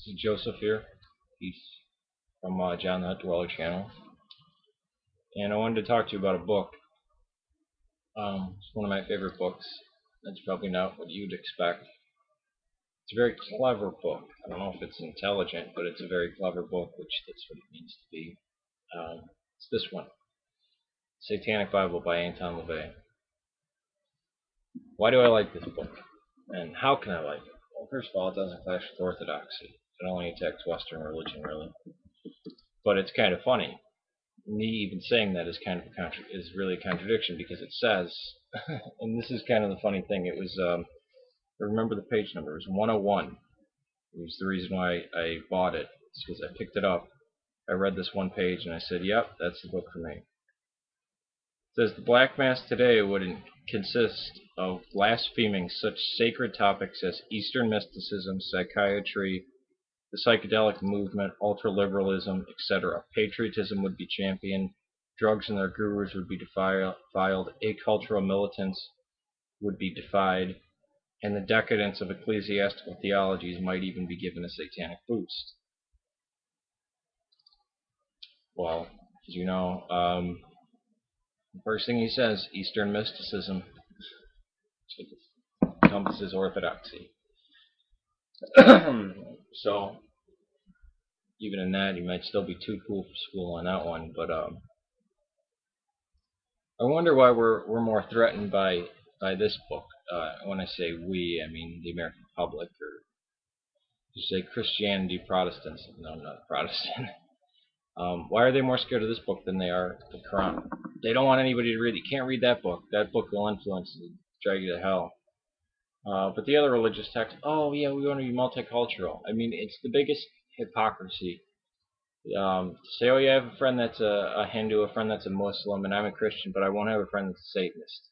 This is Joseph here. He's from JohnTheHutDweller channel. And I wanted to talk to you about a book. It's one of my favorite books. That's probably not what you'd expect. It's a very clever book. I don't know if it's intelligent, but it's a very clever book, which that's what it means to be. It's this one. Satanic Bible by Anton lavey. Why do I like this book? And how can I like it? Well, first of all, it doesn't clash with orthodoxy. It only attacks Western religion, really. But it's kind of funny. Me even saying that is kind of is really a contradiction, because it says, and this is kind of the funny thing. It was I remember the page number. It was 101. It was the reason why I bought it. It's because I picked it up. I read this one page and I said, "Yep, that's the book for me." It says the Black Mass today would consist of blaspheming such sacred topics as Eastern mysticism, psychiatry, the psychedelic movement, ultra-liberalism, etc. Patriotism would be championed, drugs and their gurus would be defiled, acultural militants would be defied, and the decadence of ecclesiastical theologies might even be given a satanic boost. Well, as you know, the first thing he says, Eastern mysticism, encompasses orthodoxy. So, even in that, you might still be too cool for school on that one, but I wonder why we're more threatened by this book. When I say we, I mean the American public, or you say Christianity, Protestants. No, I'm not a Protestant. Why are they more scared of this book than they are the Quran? They don't want anybody to read it. You can't read that book. That book will influence and drag you to hell. But the other religious texts, oh yeah, we want to be multicultural. I mean, it's the biggest hypocrisy. Say, oh yeah, I have a friend that's a Hindu, a friend that's a Muslim, and I'm a Christian, but I won't have a friend that's a Satanist.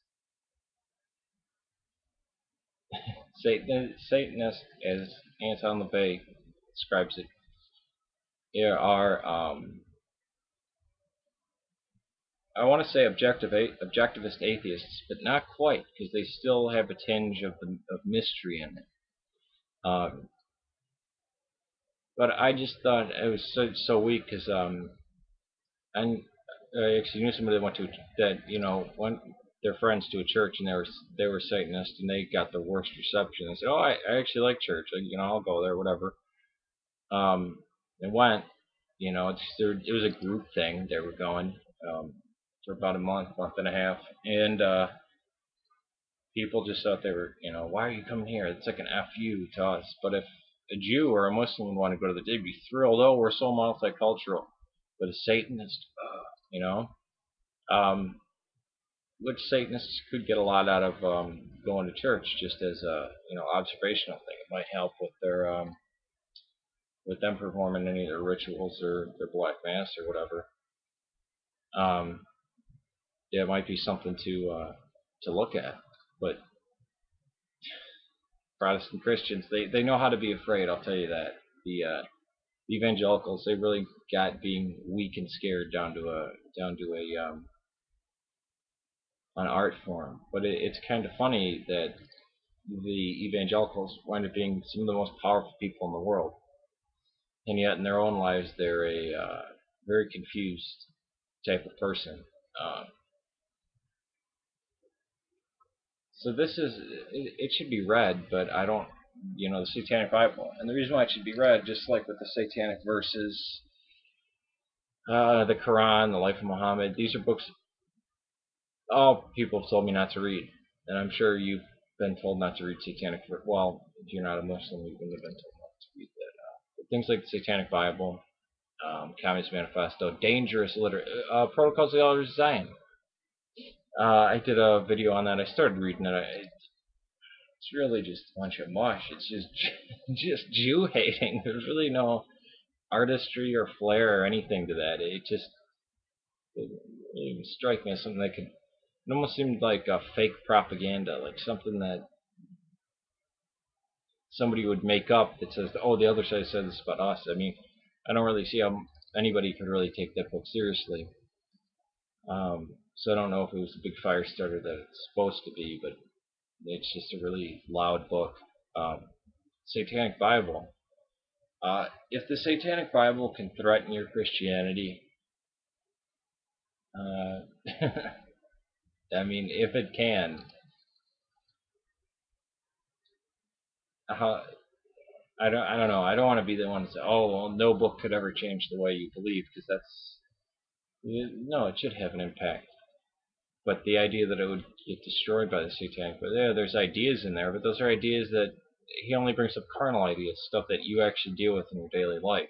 Satanist, as Anton lavey describes it, there are, I want to say objectivist atheists, but not quite, because they still have a tinge of mystery in it. But I just thought it was so weak, because I actually knew somebody that went went their friends to a church, and they were Satanists, and they got the worst reception. They said, "Oh, I actually like church. I'll go there, whatever." They went. It was a group thing. They were going for about a month and a half, and people just thought they were, why are you coming here? It's like an FU to us. But if a Jew or a Muslim would want to go to they'd be thrilled. Oh, we're so multicultural. But a Satanist, you know. Which Satanists could get a lot out of going to church, just as a observational thing. It might help with them performing any of their rituals or their black mass or whatever. Yeah, it might be something to look at. But Protestant Christians, they know how to be afraid. I'll tell you that. The evangelicals, they really got being weak and scared down to a an art form. But it's kind of funny that the evangelicals wind up being some of the most powerful people in the world, and yet in their own lives they're a very confused type of person. So this is it should be read, but I don't, the Satanic Bible, and the reason why it should be read, just like with the Satanic verses, the Quran, the Life of Muhammad, these are books all people have told me not to read, and I'm sure you've been told not to read Satanic. Well, if you're not a Muslim, you wouldn't have been told not to read that. But things like the Satanic Bible, Communist Manifesto, dangerous Protocols of the Elders of Zion. I did a video on that. I started reading it. It's really just a bunch of mush. It's just Jew hating. There's really no artistry or flair or anything to that. It really strike me as something that could. It almost seemed like a fake propaganda, like something that somebody would make up that says, "Oh, the other side said this about us." I mean, I don't really see how anybody could really take that book seriously. So I don't know if it was a big fire starter that it's supposed to be, but it's just a really loud book. Satanic Bible. If the Satanic Bible can threaten your Christianity, uh, I mean, if it can, how, I don't know. I don't want to be the one to say, oh, well, no book could ever change the way you believe, because that's, no, it should have an impact. But the idea that it would get destroyed by the Satanic, but yeah, there's ideas in there, but those are ideas that he only brings up carnal ideas, stuff that you actually deal with in your daily life.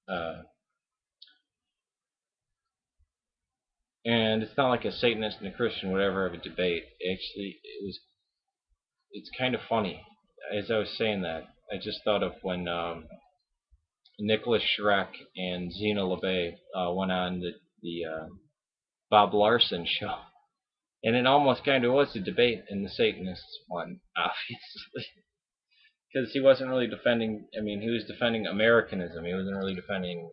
Uh, and it's not like a Satanist and a Christian would ever have a debate. Actually, it's kind of funny. As I was saying that, I just thought of when Nicholas Schreck and Zena LeBay went on the Bob Larson show. And it almost kind of was a debate in the Satanists one, obviously. Because he wasn't really defending, I mean, he was defending Americanism. He wasn't really defending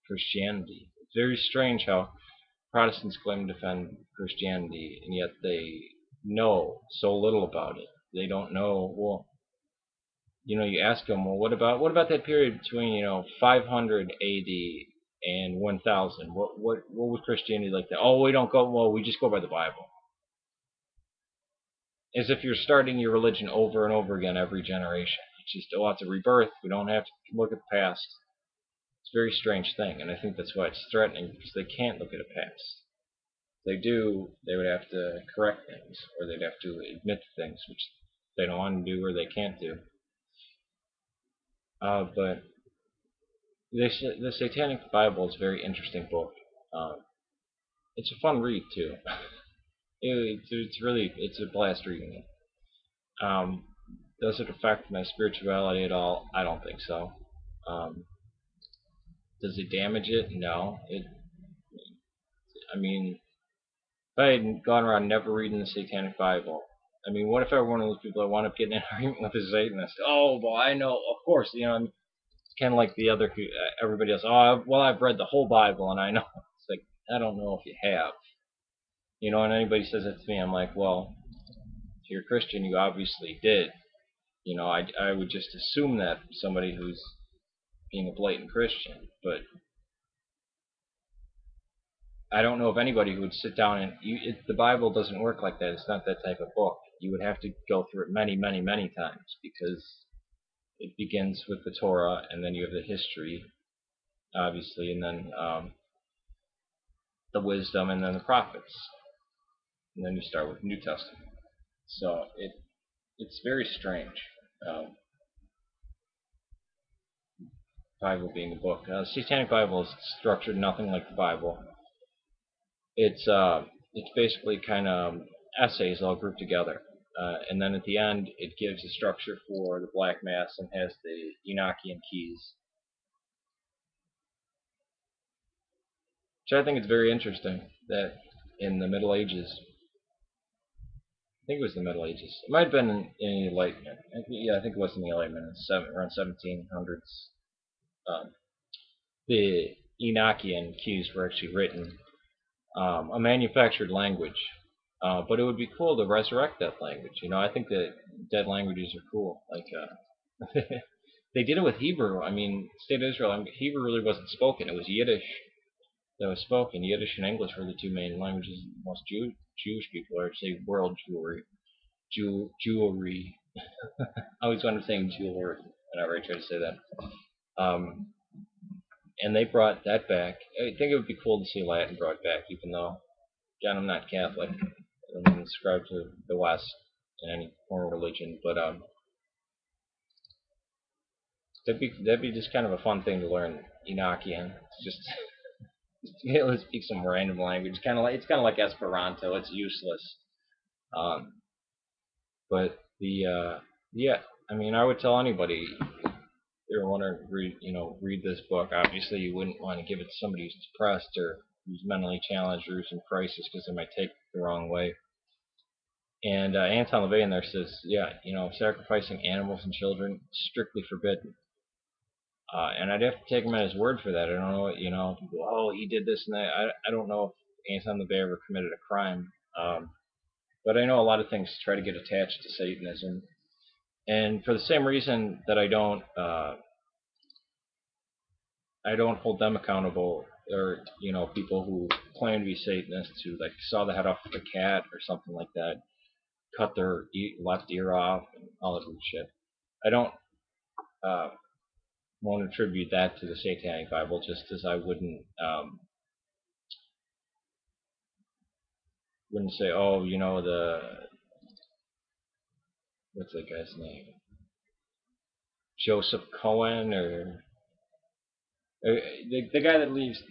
Christianity. It's very strange how Protestants claim to defend Christianity, and yet they know so little about it. They don't know, well, you ask them, well, what about that period between 500 AD and 1000? What was Christianity like that? Oh, we don't go. Well, we just go by the Bible. As if you're starting your religion over and over again every generation. It's just, oh, it's a rebirth. We don't have to look at the past. It's a very strange thing, and I think that's why it's threatening, because they can't look at a past. If they do, they would have to correct things, or they'd have to admit to things which they don't want to do or they can't do. But the Satanic Bible is a very interesting book. It's a fun read too. It's a blast reading it. Does it affect my spirituality at all? I don't think so. Um, does it damage it? No. I mean, if I had gone around never reading the Satanic Bible, I mean, what if I were one of those people that wound up getting in an argument with a Satanist? Oh, well, I know, of course, it's kind of like the other, everybody else. Oh, well, I've read the whole Bible and I know. It's like, I don't know if you have. And anybody says that to me, I'm like, well, if you're a Christian, you obviously did. I would just assume that from somebody who's being a blatant Christian, but I don't know of anybody who would sit down and the Bible doesn't work like that. It's not that type of book. You would have to go through it many, many, many times, because it begins with the Torah, and then you have the history, obviously, and then the wisdom, and then the prophets, and then you start with the New Testament. So it's very strange. Bible being a book. Satanic Bible is structured nothing like the Bible. It's basically kind of essays all grouped together, and then at the end it gives a structure for the Black Mass and has the Enochian keys, which I think is very interesting. That in the Middle Ages, I think it was the Middle Ages. It might have been in the Enlightenment. Yeah, I think it was in the Enlightenment, around 1700s. The Enochian keys were actually written, a manufactured language. But it would be cool to resurrect that language. I think that dead languages are cool. Like they did it with Hebrew. I mean, State of Israel. I mean, Hebrew really wasn't spoken. It was Yiddish that was spoken. Yiddish and English were the two main languages most Jewish people, or say world Jewry. Jewelry. I always wound up saying jeweler whenever I try to say that. Um, and they brought that back. I think it would be cool to see Latin brought back, even though, again, I'm not Catholic. I don't subscribe to the West in any form of religion, but that'd be just kind of a fun thing to learn Enochian. Just be able to speak some random language. It's kind of like Esperanto. It's useless. Um, but yeah, I mean, I would tell anybody if they want to read this book. Obviously, you wouldn't want to give it to somebody who's depressed or who's mentally challenged or who's in crisis, because they might take it the wrong way. And Anton LaVey in there says, yeah, sacrificing animals and children strictly forbidden. And I'd have to take him at his word for that. I don't know, oh, he did this and that. I don't know if Anton LaVey ever committed a crime. But I know a lot of things try to get attached to Satanism. And for the same reason that I don't I don't hold them accountable, or people who claim to be Satanists who like saw the head off of a cat or something like that, cut their left ear off and all that weird shit. I don't uh, want to attribute that to the Satanic Bible, just as I wouldn't say, oh, the what's that guy's name, Joseph Cohen, or the guy that leads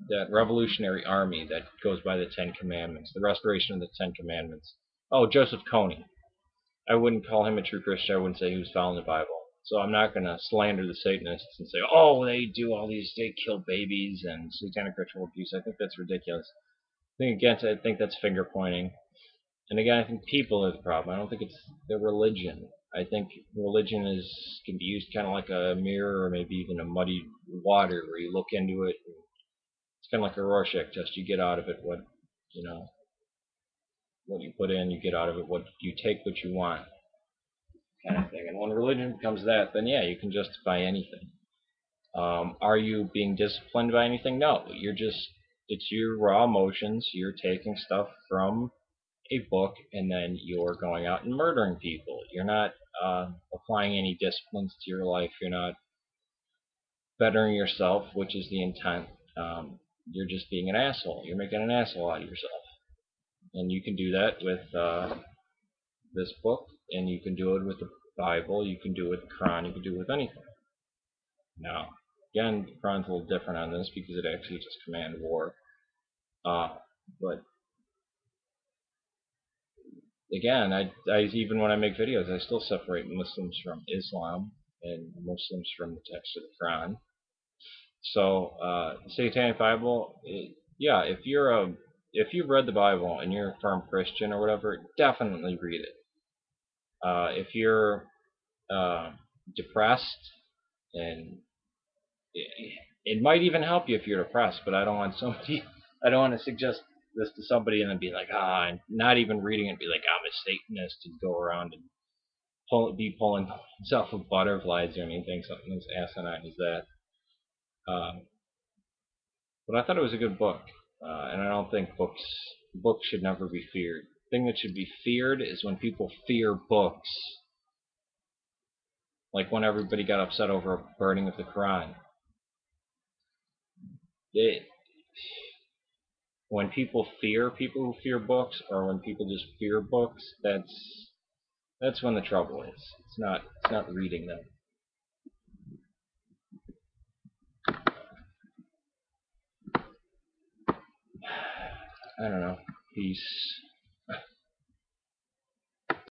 that revolutionary army that goes by the Ten Commandments, the restoration of the Ten Commandments. Oh, Joseph Kony. I wouldn't call him a true Christian. I wouldn't say he was following the Bible. So I'm not going to slander the Satanists and say, oh, they kill babies and satanic ritual abuse. I think that's ridiculous. I think that's finger pointing. And again, I think people are the problem. I don't think it's the religion. I think religion can be used kind of like a mirror, or maybe even a muddy water, where you look into it. It's kind of like a Rorschach test. You get out of it what you put in. You get out of it what you take what you want, kind of thing. And when religion becomes that, then yeah, you can justify anything. Are you being disciplined by anything? No, it's your raw emotions. You're taking stuff from a book, and then you're going out and murdering people. You're not applying any disciplines to your life. You're not bettering yourself, which is the intent. You're just being an asshole. You're making an asshole out of yourself. And you can do that with this book, and you can do it with the Bible, you can do it with the Quran, you can do it with anything. Now, again, the Quran's a little different on this because it actually just commands war. But again, I even when I make videos, I still separate Muslims from Islam and Muslims from the text of the Quran. So, the Satanic Bible, yeah, if you've read the Bible and you're a firm Christian or whatever, definitely read it. If you're depressed, and it might even help you if you're depressed, but I don't want to suggest this to somebody and then be like, and not even reading it and be like, I'm a Satanist, and go around and pulling himself with butterflies or anything, something as asinine as that. But I thought it was a good book, and I don't think books should never be feared. The thing that should be feared is when people fear books, like when everybody got upset over burning of the Quran. When people who fear books, or when people just fear books, that's when the trouble is. It's not reading them. I don't know. Peace.